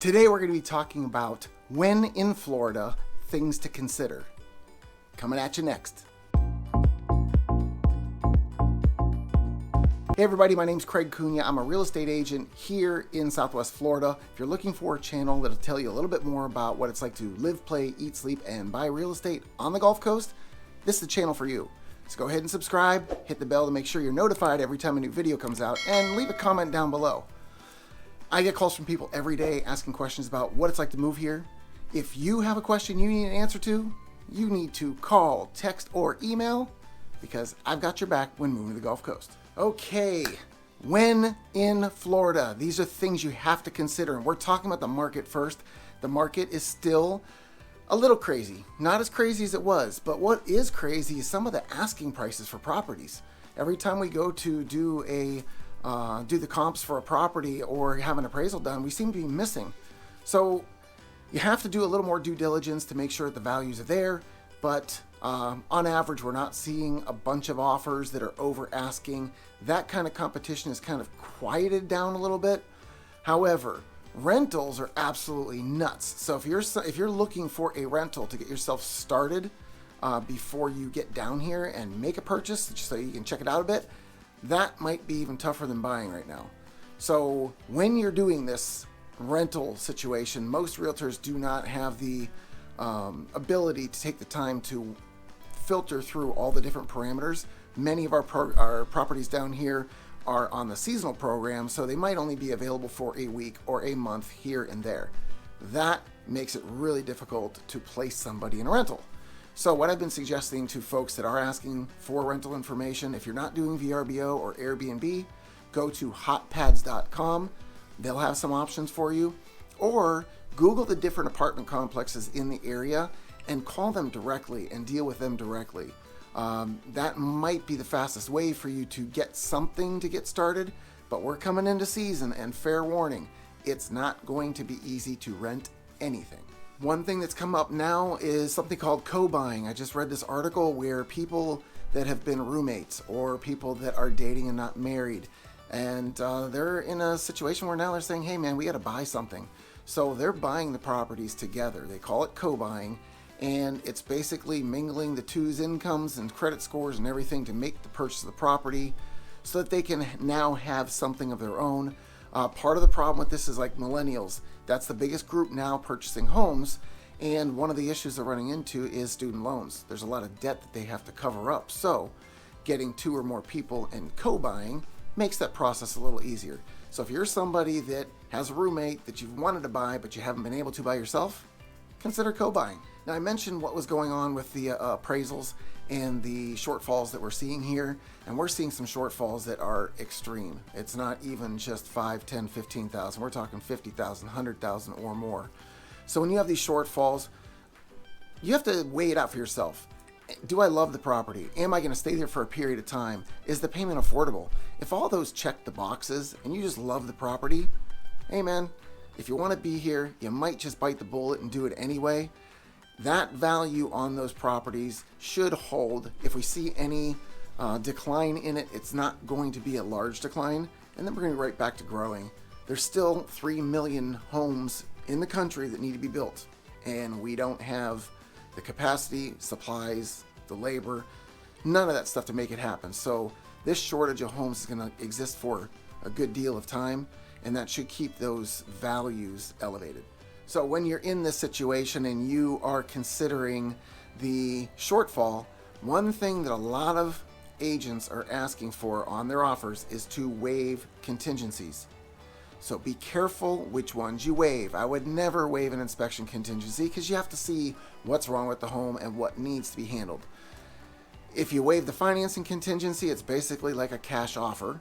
Today we're going to be talking about when in Florida, things to consider. Coming at you next. Hey everybody, my name's Craig Cunha. I'm a real estate agent here in Southwest Florida. If you're looking for a channel that'll tell you a little bit more about what it's like to live, play, eat, sleep, and buy real estate on the Gulf Coast, this is the channel for you. So go ahead and subscribe, hit the bell to make sure you're notified every time a new video comes out, and leave a comment down below. I get calls from people every day asking questions about what it's like to move here. If you have a question you need an answer to, you need to call, text, or email because I've got your back when moving to the Gulf Coast. Okay, when in Florida, these are things you have to consider. And we're talking about the market first. The market is still a little crazy. Not as crazy as it was, but what is crazy is some of the asking prices for properties. Every time we go to do the comps for a property or have an appraisal done, we seem to be missing. So you have to do a little more due diligence to make sure that the values are there, but on average, we're not seeing a bunch of offers that are over asking. That kind of competition is kind of quieted down a little bit. However, rentals are absolutely nuts. So if you're looking for a rental to get yourself started before you get down here and make a purchase, just so you can check it out a bit, that might be even tougher than buying right now. So when you're doing this rental situation, most realtors do not have the ability to take the time to filter through all the different parameters. Many of our properties down here are on the seasonal program, so they might only be available for a week or a month here and there. That makes it really difficult to place somebody in a rental. So what I've been suggesting to folks that are asking for rental information, if you're not doing VRBO or Airbnb, go to hotpads.com. They'll have some options for you. Or Google the different apartment complexes in the area and call them directly and deal with them directly. That might be the fastest way for you to get something to get started, but we're coming into season and fair warning, it's not going to be easy to rent anything. One thing that's come up now is something called co-buying. I just read this article where people that have been roommates or people that are dating and not married, and they're in a situation where now they're saying, hey man, we got to buy something. So they're buying the properties together. They call it co-buying, and it's basically mingling the two's incomes and credit scores and everything to make the purchase of the property so that they can now have something of their own. Part of the problem with this is like millennials. That's the biggest group now purchasing homes, and one of the issues they're running into is student loans. There's a lot of debt that they have to cover up, so getting two or more people and co-buying makes that process a little easier. So if you're somebody that has a roommate that you've wanted to buy but you haven't been able to by yourself, consider co-buying. Now I mentioned what was going on with the appraisals and the shortfalls that we're seeing here, and we're seeing some shortfalls that are extreme. It's not even just 5, 10, 15,000. We're talking 50,000, 100,000 or more. So when you have these shortfalls, you have to weigh it out for yourself. Do I love the property? Am I going to stay there for a period of time? Is the payment affordable? If all those check the boxes and you just love the property, hey man, if you want to be here, you might just bite the bullet and do it anyway. That value on those properties should hold. If we see any decline in it, it's not going to be a large decline, and then we're going to be right back to growing. There's still 3 million homes in the country that need to be built, and we don't have the capacity, supplies, the labor, none of that stuff to make it happen. So this shortage of homes is going to exist for a good deal of time, and that should keep those values elevated. So when you're in this situation and you are considering the shortfall, one thing that a lot of agents are asking for on their offers is to waive contingencies. So be careful which ones you waive. I would never waive an inspection contingency because you have to see what's wrong with the home and what needs to be handled. If you waive the financing contingency, it's basically like a cash offer.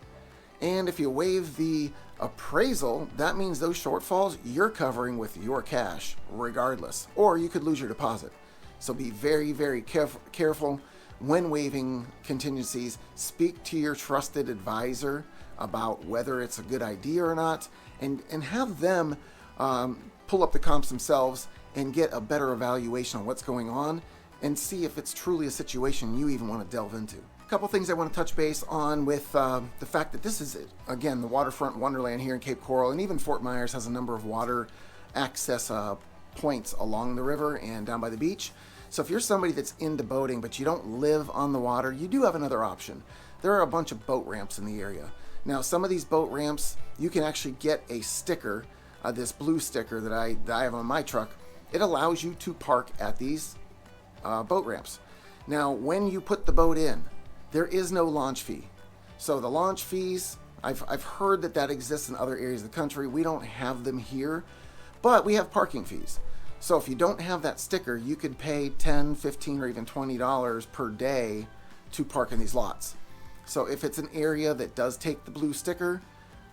And if you waive the appraisal, that means those shortfalls you're covering with your cash regardless, or you could lose your deposit. So be very, very careful when waiving contingencies. Speak to your trusted advisor about whether it's a good idea or not, and have them pull up the comps themselves and get a better evaluation on what's going on and see if it's truly a situation you even want to delve into. A couple things I want to touch base on with the fact that this is, again, the waterfront wonderland here in Cape Coral, and even Fort Myers has a number of water access points along the river and down by the beach. So if you're somebody that's into boating but you don't live on the water, you do have another option. There are a bunch of boat ramps in the area. Now, some of these boat ramps, you can actually get a sticker, this blue sticker that I have on my truck. It allows you to park at these boat ramps. Now, when you put the boat in, there is no launch fee. So the launch fees, I've heard that exists in other areas of the country. We don't have them here, but we have parking fees. So if you don't have that sticker, you could pay $10, $15, or even $20 per day to park in these lots. So if it's an area that does take the blue sticker,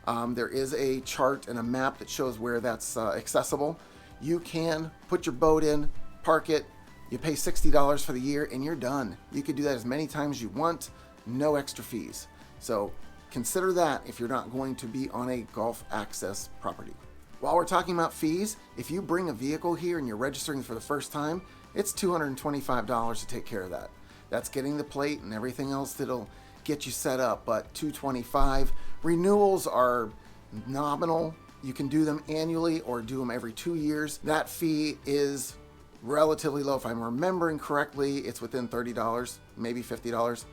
there is a chart and a map that shows where that's accessible. You can put your boat in, park it, you pay $60 for the year, and you're done. You could do that as many times as you want, no extra fees. So consider that if you're not going to be on a Gulf access property. While we're talking about fees, if you bring a vehicle here and you're registering for the first time, it's $225 to take care of that. That's getting the plate and everything else that'll get you set up, but $225. Renewals are nominal. You can do them annually or do them every 2 years. That fee is relatively low. If I'm remembering correctly, it's within $30, maybe $50.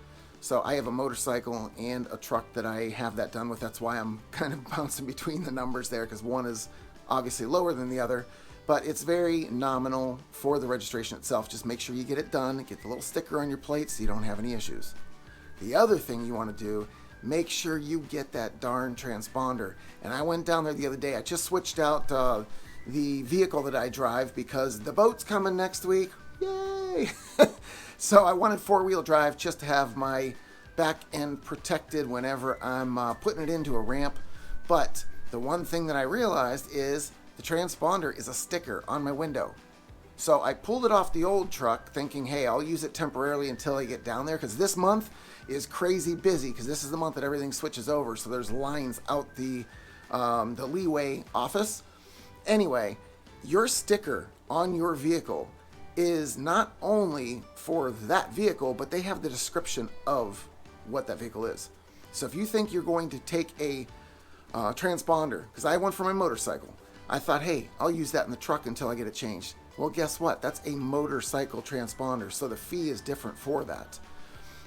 So I have a motorcycle and a truck that I have that done with. That's why I'm kind of bouncing between the numbers there, because one is obviously lower than the other, but it's very nominal for the registration itself. Just make sure you get it done, get the little sticker on your plate so you don't have any issues. The other thing you want to do, make sure you get that darn transponder. And I went down there the other day. I just switched out the vehicle that I drive because the boat's coming next week. Yay! So I wanted four-wheel drive just to have my back end protected whenever I'm putting it into a ramp. But the one thing that I realized is the transponder is a sticker on my window. So I pulled it off the old truck thinking, hey, I'll use it temporarily until I get down there, because this month is crazy busy, because this is the month that everything switches over. So there's lines out the leeway office. Anyway, your sticker on your vehicle is not only for that vehicle, but they have the description of what that vehicle is. So if you think you're going to take a transponder, because I have one for my motorcycle, I thought, hey, I'll use that in the truck until I get it changed. Well, guess what? That's a motorcycle transponder, so the fee is different for that.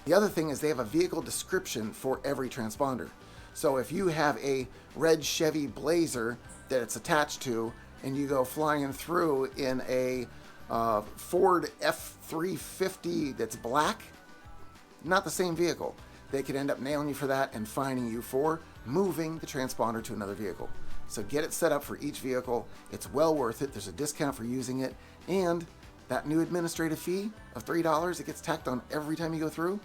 The other thing is they have a vehicle description for every transponder. So if you have a red Chevy Blazer that it's attached to, and you go flying through in a Ford F-350 that's black, not the same vehicle. They could end up nailing you for that and fining you for moving the transponder to another vehicle. So get it set up for each vehicle. It's well worth it. There's a discount for using it. And that new administrative fee of $3 that gets tacked on every time you go through,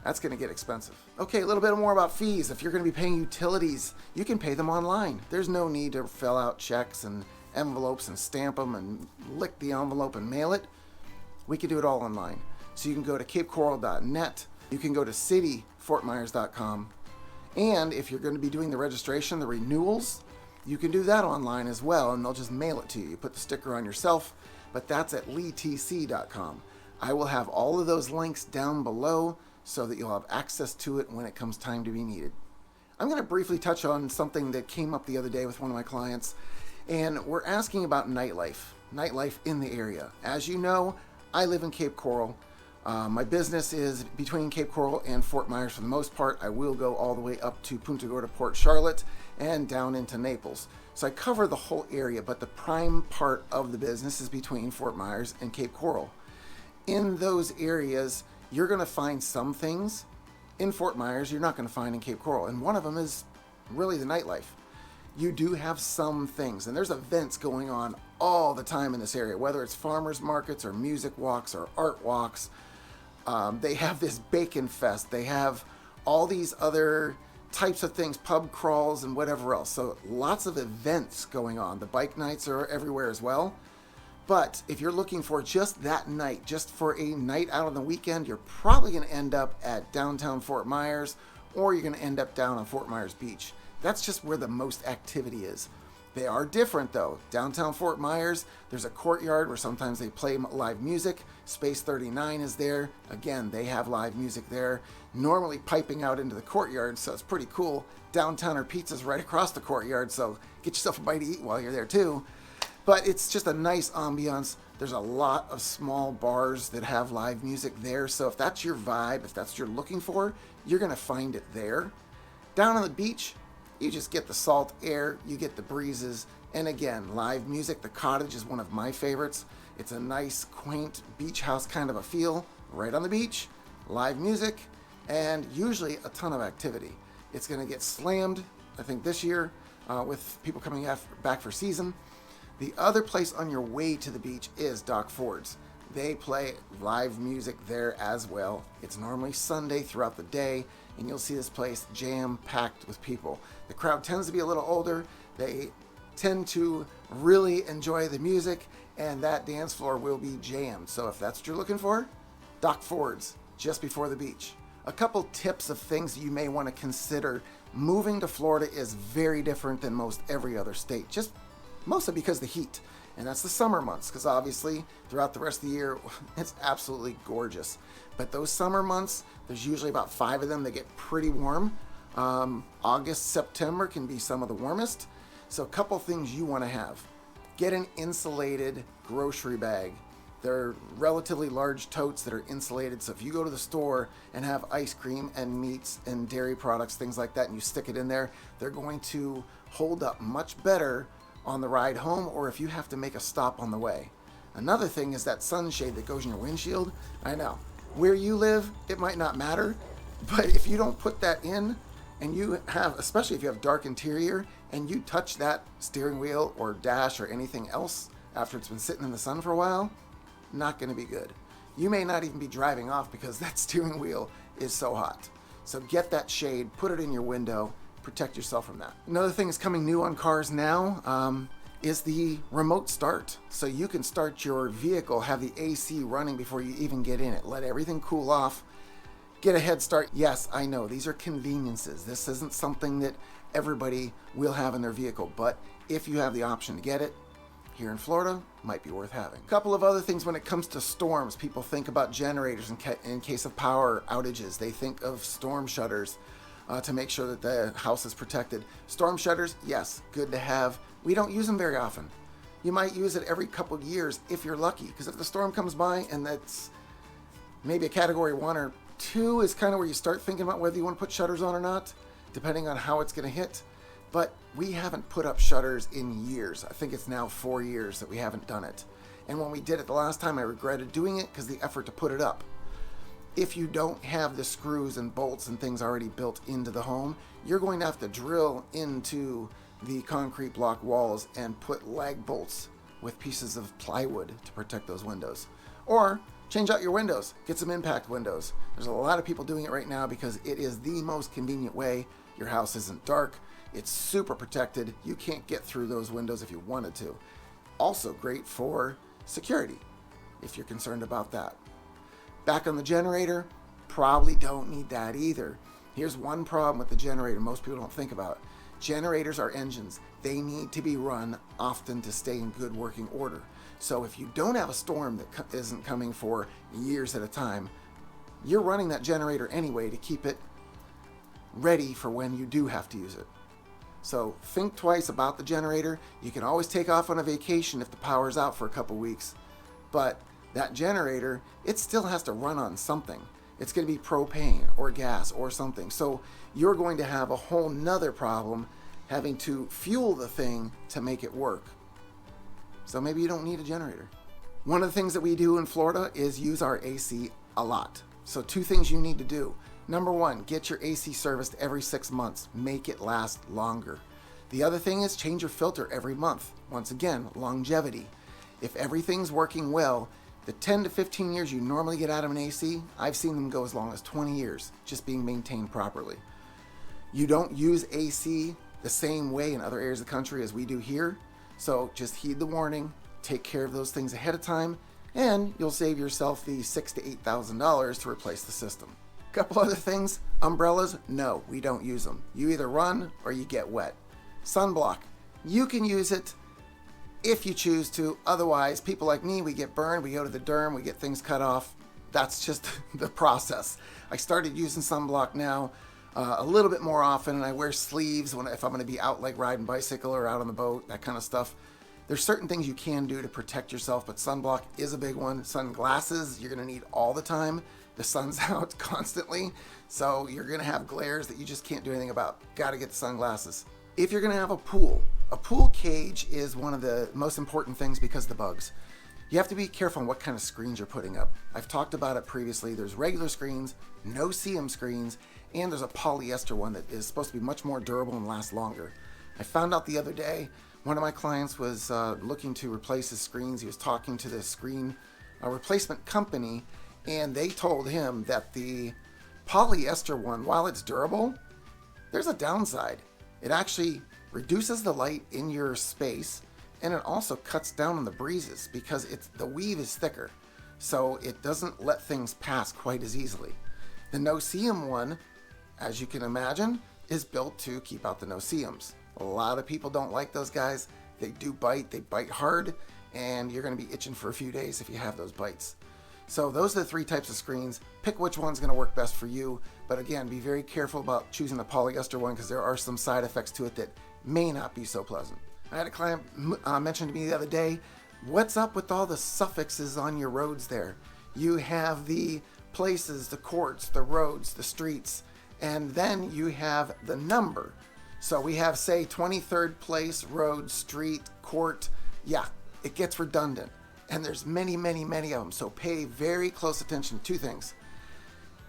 that's going to get expensive. Okay, a little bit more about fees. If you're going to be paying utilities, you can pay them online. There's no need to fill out checks and envelopes and stamp them and lick the envelope and mail it. We can do it all online. So you can go to capecoral.net. You can go to cityfortmyers.com. And if you're going to be doing the registration, the renewals, you can do that online as well, and they'll just mail it to you. You put the sticker on yourself, but that's at leetc.com. I will have all of those links down below so that you'll have access to it when it comes time to be needed. I'm going to briefly touch on something that came up the other day with one of my clients, and we're asking about nightlife in the area. As you know, I live in Cape Coral. My business is between Cape Coral and Fort Myers for the most part. I will go all the way up to Punta Gorda, Port Charlotte, and down into Naples. So I cover the whole area, but the prime part of the business is between Fort Myers and Cape Coral. In those areas, you're going to find some things in Fort Myers you're not going to find in Cape Coral, and one of them is really the nightlife. You do have some things, and there's events going on all the time in this area, whether it's farmers markets or music walks or art walks. They have this bacon fest. They have all these other types of things, pub crawls and whatever else. So lots of events going on. The bike nights are everywhere as well. But if you're looking for just that night, just for a night out on the weekend, you're probably going to end up at downtown Fort Myers, or you're going to end up down on Fort Myers Beach. That's just where the most activity is. They are different though. Downtown Fort Myers, there's a courtyard where sometimes they play live music. Space 39 is there. Again, they have live music there, normally piping out into the courtyard, so it's pretty cool. Downtowner Pizza's right across the courtyard, so get yourself a bite to eat while you're there too. But it's just a nice ambiance. There's a lot of small bars that have live music there. So if that's your vibe, if that's what you're looking for, you're going to find it there. Down on the beach, you just get the salt air, you get the breezes, and again, live music. The Cottage is one of my favorites. It's a nice, quaint beach house kind of a feel, right on the beach, live music, and usually a ton of activity. It's going to get slammed, I think, this year with people coming back for season. The other place on your way to the beach is Doc Ford's. They play live music there as well. It's normally Sunday throughout the day, and you'll see this place jam-packed with people. The crowd tends to be a little older. They tend to really enjoy the music, and that dance floor will be jammed. So if that's what you're looking for, Doc Ford's, just before the beach. A couple tips of things you may want to consider. Moving to Florida is very different than most every other state, just mostly because of the heat. And that's the summer months, because obviously throughout the rest of the year, it's absolutely gorgeous. But those summer months, there's usually about 5 of them that get pretty warm. August, September can be some of the warmest. So a couple things you want to have. Get an insulated grocery bag. They're relatively large totes that are insulated. So if you go to the store and have ice cream and meats and dairy products, things like that, and you stick it in there, they're going to hold up much better on the ride home, or if you have to make a stop on the way. Another thing is that sunshade that goes in your windshield. I know, where you live, it might not matter, but if you don't put that in, and you have, especially if you have dark interior, and you touch that steering wheel or dash or anything else after it's been sitting in the sun for a while, not going to be good. You may not even be driving off because that steering wheel is so hot. So get that shade, put it in your window, protect yourself from that. Another thing that's coming new on cars now is the remote start. So you can start your vehicle, have the AC running before you even get in it. Let everything cool off, get a head start. Yes, I know, these are conveniences. This isn't something that everybody will have in their vehicle, but if you have the option to get it, here in Florida, might be worth having. A couple of other things when it comes to storms. People think about generators in case of power outages. They think of storm shutters to make sure that the house is protected. Storm shutters, yes, good to have. We don't use them very often. You might use it every couple of years if you're lucky, because if the storm comes by and that's maybe a category 1 or 2 is kind of where you start thinking about whether you want to put shutters on or not, depending on how it's going to hit. But we haven't put up shutters in years. I think it's now 4 years that we haven't done it. And when we did it the last time, I regretted doing it because the effort to put it up. If you don't have the screws and bolts and things already built into the home, you're going to have to drill into the concrete block walls and put lag bolts with pieces of plywood to protect those windows. Or change out your windows, get some impact windows. There's a lot of people doing it right now because it is the most convenient way. Your house isn't dark, it's super protected. You can't get through those windows if you wanted to. Also great for security, if you're concerned about that. Back on the generator, probably don't need that either. Here's one problem with the generator most people don't think about. Generators are engines. They need to be run often to stay in good working order. So if you don't have a storm that isn't coming for years at a time, you're running that generator anyway to keep it ready for when you do have to use it. So think twice about the generator. You can always take off on a vacation if the power's out for a couple weeks, but that generator, it still has to run on something. It's going to be propane or gas or something. So you're going to have a whole nother problem having to fuel the thing to make it work. So maybe you don't need a generator. One of the things that we do in Florida is use our AC a lot. So 2 things you need to do. Number 1, get your AC serviced every 6 months. Make it last longer. The other thing is change your filter every month. Once again, longevity. If everything's working well, the 10 to 15 years you normally get out of an AC, I've seen them go as long as 20 years, just being maintained properly. You don't use AC the same way in other areas of the country as we do here, so just heed the warning, take care of those things ahead of time, and you'll save yourself the $6,000 to $8,000 to replace the system. A couple other things. Umbrellas, no, we don't use them. You either run or you get wet. Sunblock, you can use it if you choose to. Otherwise, people like me, we get burned, we go to the derm, we get things cut off. That's just the process. I started using sunblock now a little bit more often, and I wear sleeves if I'm going to be out like riding bicycle or out on the boat, that kind of stuff. There's certain things you can do to protect yourself, but sunblock is a big one. Sunglasses, you're gonna need all the time. The sun's out constantly, so you're gonna have glares that you just can't do anything about. Gotta get the sunglasses. If you're gonna have a pool cage is one of the most important things because of the bugs. You have to be careful on what kind of screens you're putting up. I've talked about it previously. There's regular screens, no-see-um screens, and there's a polyester one that is supposed to be much more durable and last longer. I found out the other day, one of my clients was looking to replace his screens. He was talking to the screen replacement company, and they told him that the polyester one, while it's durable, there's a downside. It actually reduces the light in your space, and it also cuts down on the breezes because the weave is thicker, so it doesn't let things pass quite as easily. The no-see-um one, as you can imagine, is built to keep out the no-see-ums. A lot of people don't like those guys. They do bite, they bite hard, and you're going to be itching for a few days if you have those bites. So those are the three types of screens. Pick which one's going to work best for you, but again, be very careful about choosing the polyester one because there are some side effects to it that may not be so pleasant. I had a client mention to me the other day, what's up with all the suffixes on your roads there? You have the places, the courts, the roads, the streets, and then you have the number. So we have, say, 23rd place, road, street, court. Yeah, it gets redundant. And there's many, many, many of them. So pay very close attention to two things.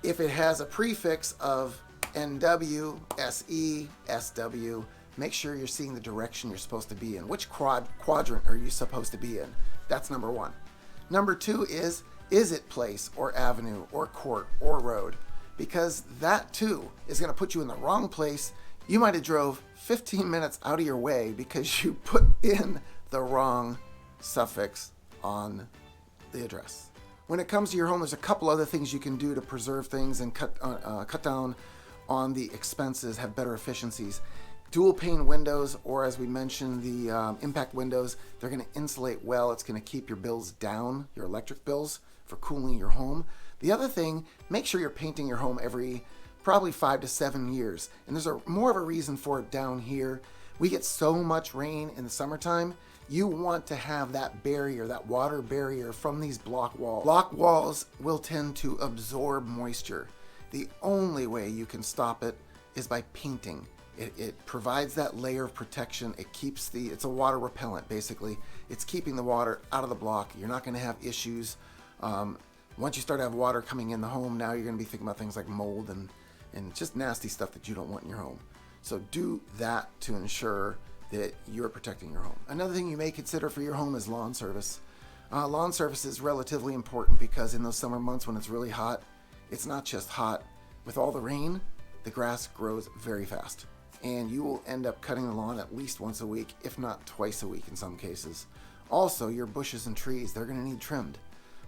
If it has a prefix of NW, SE, SW, make sure you're seeing the direction you're supposed to be in. Which quadrant are you supposed to be in? That's number one. Number two is it place or avenue or court or road? Because that too is going to put you in the wrong place. You might have drove 15 minutes out of your way because you put in the wrong suffix on the address. When it comes to your home, there's a couple other things you can do to preserve things and cut down on the expenses, have better efficiencies. Dual pane windows, or as we mentioned, the impact windows, they're going to insulate well. It's going to keep your bills down, your electric bills, for cooling your home. The other thing, make sure you're painting your home every probably 5 to 7 years. And there's more of a reason for it down here. We get so much rain in the summertime. You want to have that barrier, that water barrier from these block walls. Block walls will tend to absorb moisture. The only way you can stop it is by painting. It provides that layer of protection. It's a water repellent, basically. It's keeping the water out of the block. You're not going to have issues. Once you start to have water coming in the home, now you're going to be thinking about things like mold and just nasty stuff that you don't want in your home. So do that to ensure that you're protecting your home. Another thing you may consider for your home is lawn service. Lawn service is relatively important because in those summer months when it's really hot, it's not just hot. With all the rain, the grass grows very fast. And you will end up cutting the lawn at least once a week, if not twice a week in some cases. Also, your bushes and trees, they're going to need trimmed.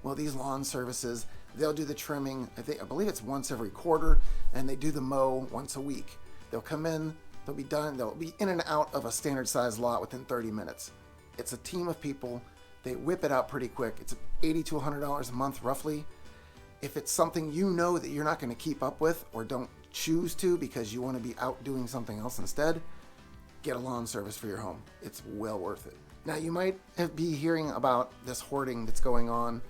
Well, these lawn services, they'll do the trimming, I believe it's once every quarter, and they do the mow once a week. They'll come in, they'll be done, they'll be in and out of a standard size lot within 30 minutes. It's a team of people. They whip it out pretty quick. It's $80 to $100 a month roughly. If it's something you know that you're not going to keep up with or don't choose to because you want to be out doing something else instead, get a lawn service for your home. It's well worth it. Now, you might be hearing about this hoarding that's going on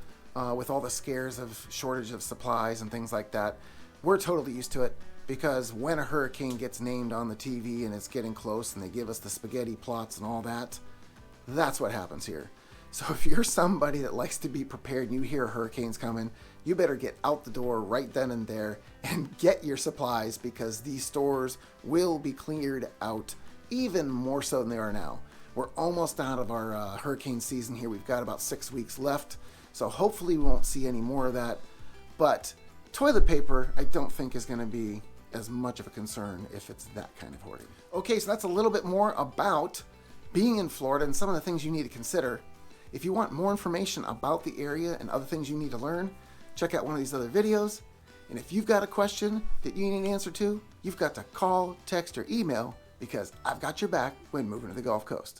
with all the scares of shortage of supplies and things like that. We're totally used to it because when a hurricane gets named on the TV and it's getting close and they give us the spaghetti plots and all that, that's what happens here. So if you're somebody that likes to be prepared and you hear hurricanes coming, you better get out the door right then and there and get your supplies because these stores will be cleared out even more so than they are now. We're almost out of our hurricane season here. We've got about 6 weeks left, so hopefully we won't see any more of that. But toilet paper, I don't think is going to be as much of a concern if it's that kind of hoarding. Okay, so that's a little bit more about being in Florida and some of the things you need to consider. If you want more information about the area and other things you need to learn, check out one of these other videos. And if you've got a question that you need an answer to, you've got to call, text, or email because I've got your back when moving to the Gulf Coast.